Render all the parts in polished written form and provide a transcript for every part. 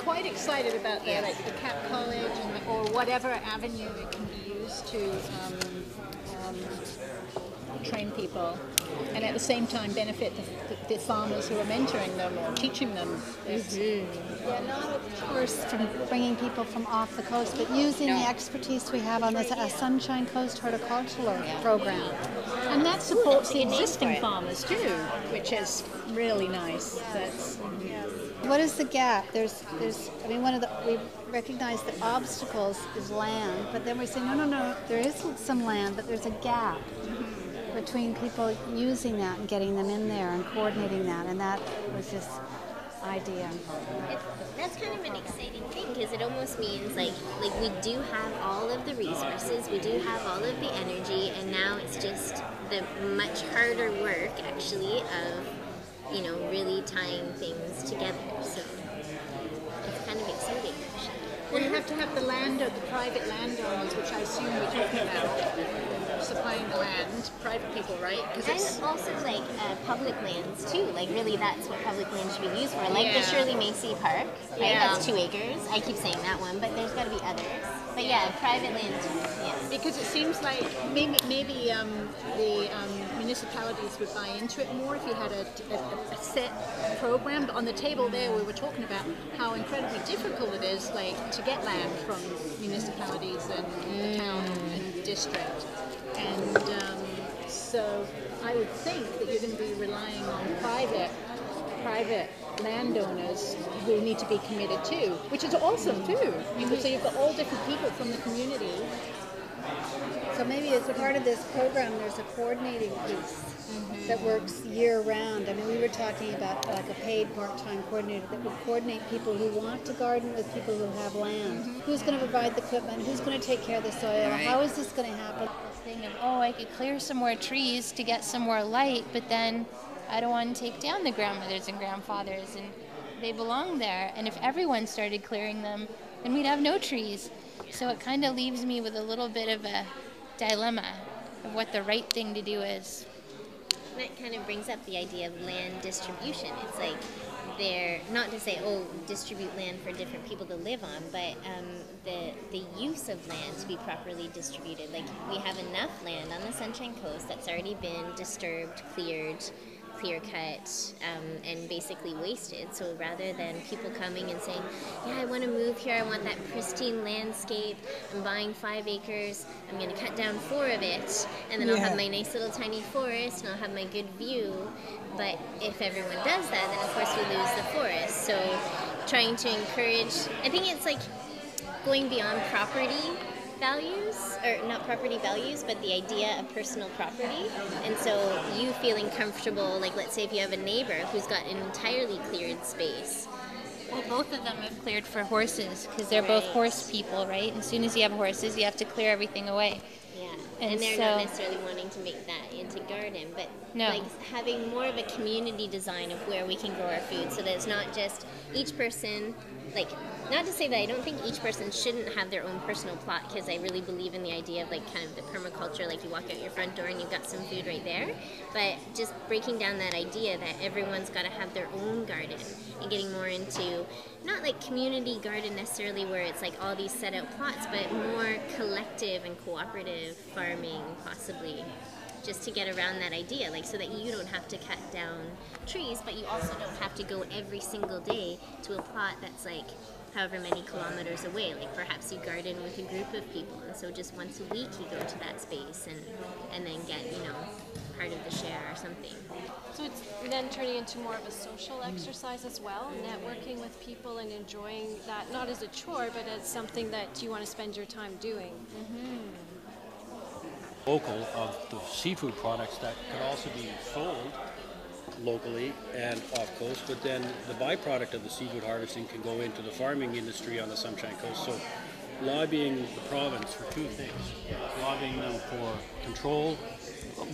quite excited about that, like the Cap College or whatever avenue it can be used to train people, and at the same time benefit the farmers who are mentoring them or teaching them. Yeah, not of course from bringing people from off the coast, but using the expertise we have on this Sunshine Coast horticultural program. And that supports the existing farmers too, which is really nice. That's What is the gap? There's. I mean, we recognize that obstacles is land, but then we say no. There is some land, but there's a gap between people using that and getting them in there and coordinating that, and that was this idea. That's kind of an exciting thing because it almost means like we do have all of the resources, we do have all of the energy, and now it's just the much harder work actually of really tying things together. So it's kind of exciting actually. Well, you have to have the private landowners, which I assume we're talking about, supplying the land, private people, right? And also like public lands too. Like really, that's what public land should be used for. Like the Shirley Macy Park, right? That's 2 acres. I keep saying that one, but there's got to be others. But private land too. Yeah. Because it seems like maybe the municipalities would buy into it more if you had a set program. But on the table there, we were talking about how incredibly difficult it is, like to get land from municipalities and the town and district. And so I would think that you're going to be relying on private landowners who need to be committed too, which is awesome too. So you've got all different people from the community. So maybe as a part of this program, there's a coordinating piece that works year-round. I mean, we were talking about like a paid part-time coordinator that would coordinate people who want to garden with people who have land. Who's going to provide the equipment? Who's going to take care of the soil? Right. How is this going to happen? Thing of, I could clear some more trees to get some more light, but then I don't want to take down the grandmothers and grandfathers, and they belong there. And if everyone started clearing them, then we'd have no trees. So it kind of leaves me with a little bit of a dilemma of what the right thing to do is. That kind of brings up the idea of land distribution. It's like they're not to say, distribute land for different people to live on, but the use of land to be properly distributed. Like we have enough land on the Sunshine Coast that's already been disturbed, clear cut, and basically wasted. So rather than people coming and saying, I want to move here, I want that pristine landscape, I'm buying 5 acres, I'm going to cut down 4 of it, and then I'll have my nice little tiny forest, and I'll have my good view. But if everyone does that, then of course we lose the forest. So trying to encourage, I think it's like going beyond property values, or not property values, but the idea of personal property. And so you feeling comfortable, like let's say if you have a neighbor who's got an entirely cleared space. Well, both of them have cleared for horses because they're both horse people, right? And as soon as you have horses, you have to clear everything away. Yeah, and they're not necessarily wanting to make that into garden, but like having more of a community design of where we can grow our food, so that it's not just each person, like, not to say that I don't think each person shouldn't have their own personal plot, because I really believe in the idea of like kind of the permaculture, like you walk out your front door and you've got some food right there, but just breaking down that idea that everyone's got to have their own garden and getting more into not like community garden necessarily where it's like all these set out plots, but more collective and cooperative farming possibly, just to get around that idea, like so that you don't have to cut down trees, but you also don't have to go every single day to a plot that's like however many kilometers away. Like perhaps you garden with a group of people, and so just once a week you go to that space and then get, part of the share or something. So it's then turning into more of a social exercise as well, networking with people and enjoying that, not as a chore, but as something that you want to spend your time doing. Local of the seafood products that could also be sold locally and off coast, but then the byproduct of the seafood harvesting can go into the farming industry on the Sunshine Coast. So lobbying the province for 2 things, lobbying them for control,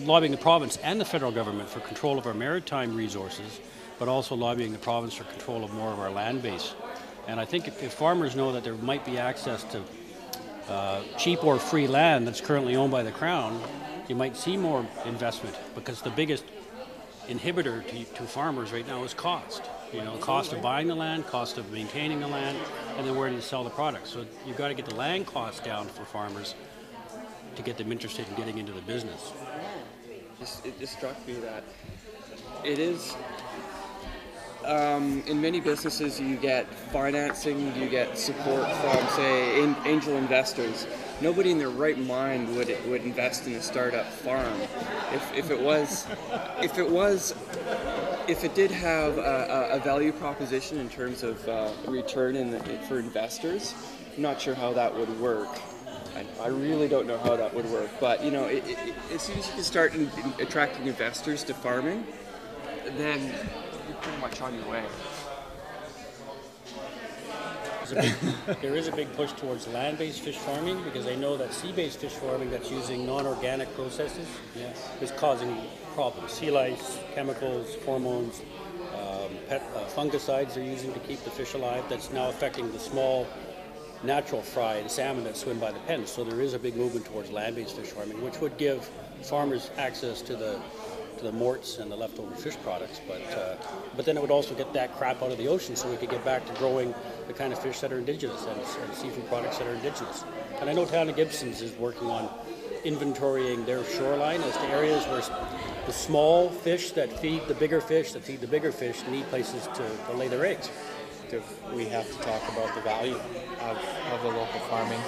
lobbying the province and the federal government for control of our maritime resources, but also lobbying the province for control of more of our land base. And I think if farmers know that there might be access to cheap or free land that's currently owned by the Crown, you might see more investment, because the biggest inhibitor to farmers right now is cost. You know, cost of buying the land, cost of maintaining the land, and then where do you sell the product. So you've got to get the land cost down for farmers to get them interested in getting into the business. It just struck me that it is, in many businesses you get financing, you get support from, say, angel investors. Nobody in their right mind would invest in a startup farm. If it did have a value proposition in terms of return for investors, I'm not sure how that would work. I really don't know how that would work. But you know, as soon as you can start attracting investors to farming, then you're pretty much on your way. There is a big push towards land-based fish farming because I know that sea-based fish farming that's using non-organic processes is causing problems. Sea lice, chemicals, hormones, fungicides they're using to keep the fish alive. That's now affecting the small natural fry and salmon that swim by the pens. So there is a big movement towards land-based fish farming, which would give farmers access to the morts and the leftover fish products, but then it would also get that crap out of the ocean so we could get back to growing the kind of fish that are indigenous and seafood products that are indigenous. And I know Town of Gibson's is working on inventorying their shoreline as to areas where the small fish that feed the bigger fish need places to lay their eggs. We have to talk about the value of the local farming,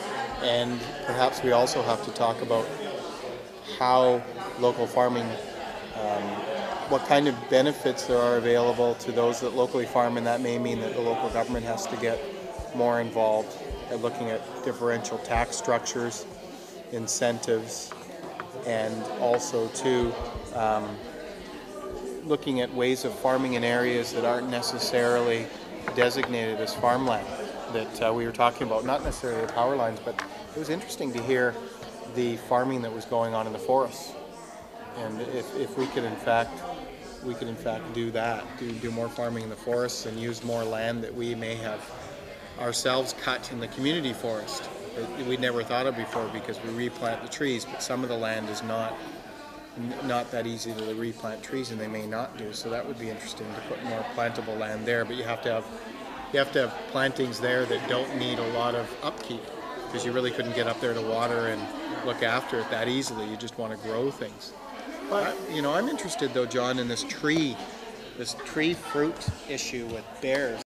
and perhaps we also have to talk about how local farming, what kind of benefits there are available to those that locally farm, and that may mean that the local government has to get more involved at looking at differential tax structures, incentives, and also too looking at ways of farming in areas that aren't necessarily designated as farmland that we were talking about, not necessarily the power lines, but it was interesting to hear the farming that was going on in the forests. And if we could in fact do that, do more farming in the forests and use more land that we may have ourselves cut in the community forest that we'd never thought of before because we replant the trees, but some of the land is not that easy to replant trees, and they may not do. So that would be interesting to put more plantable land there. But you have to have plantings there that don't need a lot of upkeep, because you really couldn't get up there to water and look after it that easily. You just want to grow things. But I'm interested though, John, in this tree fruit issue with bears.